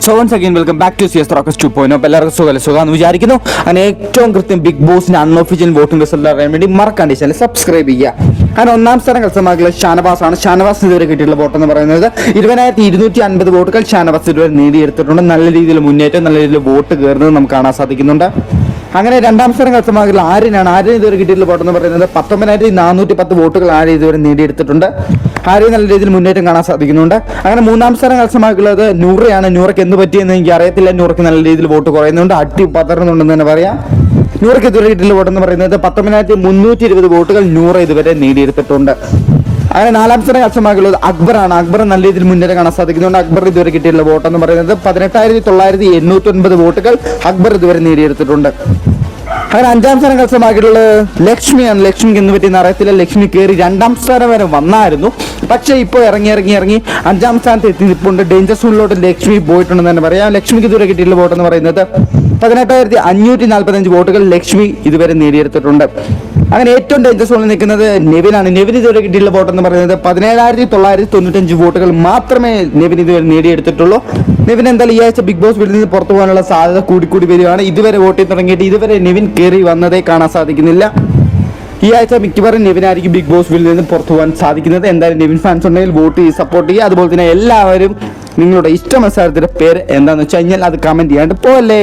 So once again welcome back to CS Rockets 2.0. അപ്പോൾ എല്ലാവർക്കും സുഖമെന്ന് വിചാരിക്കുന്നു. അങ്ങനെ ഏറ്റവും കൃത്യം ബിഗ് ബോസിന്റെ അൺഒഫീഷ്യൽ വോട്ടിംഗ് റിസൾട്ട് അറിയാൻ വേണ്ടി മറക്കാണ്ട് ചാനൽ സബ്സ്ക്രൈബ് ചെയ്യുക. അങ്ങനെ ഒന്നാം സ്ഥാനം കരസ്ഥമാക്കിയുള്ള ഷാനവാസ് ആണ്. ഷാനവാസിന് ഇതുവരെ കിട്ടിയിട്ടുള്ള വോട്ട് എന്ന് പറയുന്നത് 20,250 വോട്ടുകൾ ഷാനവാസ് ഇതുവരെ നേടിയെടുത്തിട്ടുണ്ട്. നല്ല രീതിയിൽ മുന്നേറ്റം, നല്ല രീതിയിൽ വോട്ട് കയറുന്നത് നമുക്ക് കാണാൻ സാധിക്കുന്നുണ്ട്. അങ്ങനെ രണ്ടാം സ്ഥാനം കരസ്ഥമാക്കിയുള്ള ആര്യന് ഇതുവരെ കിട്ടിയിട്ടുള്ള വോട്ട് എന്ന് പറയുന്നത് 19,410 വോട്ടുകൾ ആര്യ ഇതുവരെ നേടിയെടുത്തിട്ടുണ്ട്. ആര്യ നല്ല രീതിയിൽ മുന്നേറ്റം കാണാൻ സാധിക്കുന്നുണ്ട്. അങ്ങനെ മൂന്നാം സ്ഥാനം കരസ്ഥമാക്കിയുള്ളത് നൂറയാണ്. നൂറയ്ക്ക് എന്ത് പറ്റിയെന്ന് എനിക്ക് അറിയത്തില്ല. നൂറയ്ക്ക് നല്ല രീതിയിൽ വോട്ട് കുറയുന്നുണ്ട്, അടി പതറുന്നുണ്ടെന്ന് തന്നെ പറയാം. നൂറയ്ക്ക് ഇതുവരെ കിട്ടിയിട്ടുള്ള വോട്ട് എന്ന് പറയുന്നത് 19,320 വോട്ടുകൾ നൂറ് ഇതുവരെ നേടിയെടുത്തിട്ടുണ്ട്. അങ്ങനെ നാലാം സ്ഥാനം കരസ്ഥമാക്കിയുള്ളത് അക്ബറാണ്. അക്ബർ നല്ല രീതിയിൽ മുന്നേറ്റം കാണാൻ സാധിക്കുന്നുണ്ട്. അക്ബർ ഇതുവരെ കിട്ടിയിട്ടുള്ള വോട്ട് എന്ന് പറയുന്നത് 18,989 വോട്ടുകൾ അക്ബർ ഇതുവരെ നേടിയെടുത്തിട്ടുണ്ട്. അങ്ങനെ അഞ്ചാം സ്ഥാനം കരസ്ഥമാക്കിയിട്ടുള്ളത് ലക്ഷ്മിയാണ്. ലക്ഷ്മിക്ക് എന്ന് പറ്റിയെന്ന് അറിയത്തില്ല. ലക്ഷ്മി കയറി രണ്ടാം സ്ഥാനം വരെ വന്നായിരുന്നു, പക്ഷേ ഇപ്പോൾ ഇറങ്ങി അഞ്ചാം സ്ഥാനത്ത് എത്തി നിൽപ്പുണ്ട്. ഡേഞ്ചർ സോണിലോട്ട് ലക്ഷ്മി പോയിട്ടുണ്ടെന്ന് തന്നെ പറയാം. ലക്ഷ്മിക്ക് ഇതുവരെ കിട്ടിയിട്ടുള്ള വോട്ട് എന്ന് പറയുന്നത് 18,545 വോട്ടുകൾ ലക്ഷ്മി ഇതുവരെ നേടിയെടുത്തിട്ടുണ്ട്. അങ്ങനെ ഏറ്റവും ഡേഞ്ചർ സോണിൽ നിൽക്കുന്നത് നെവിനാണ്. നെവിൻ ഇതുവരെ കിട്ടിയിട്ടുള്ള വോട്ട് എന്ന് പറയുന്നത് 17,995 വോട്ടുകൾ മാത്രമേ നെവിൻ ഇതുവരെ നേടിയെടുത്തിട്ടുള്ളൂ. നെവിൻ എന്തായാലും ഈ ആഴ്ച ബിഗ് ബോസ് വീട്ടിൽ നിന്ന് പുറത്തു പോകാനുള്ള സാധ്യത കൂടിക്കൂടി വരികയാണ്. ഇതുവരെ വോട്ട് ചെയ്ത് തുടങ്ങിയിട്ട് ഇതുവരെ നെവിൻ കയറി വന്നതേ കാണാൻ സാധിക്കുന്നില്ല. ഈ ആഴ്ച മിക്കവാറും നെവിനായിരിക്കും ബിഗ് ബോസ് വീട്ടിൽ നിന്ന് പുറത്തു പോകാൻ സാധിക്കുന്നത്. എന്തായാലും നെവിൻ ഫാൻസ് ഉണ്ടെങ്കിൽ വോട്ട് ചെയ്ത് സപ്പോർട്ട് ചെയ്യുക. അതുപോലെ തന്നെ എല്ലാവരും നിങ്ങളുടെ ഇഷ്ട മത്സരത്തിന്റെ പേര് എന്താണെന്ന് വെച്ച് കഴിഞ്ഞാൽ അത് കമന്റ് ചെയ്യാണ്ട് പോവല്ലേ.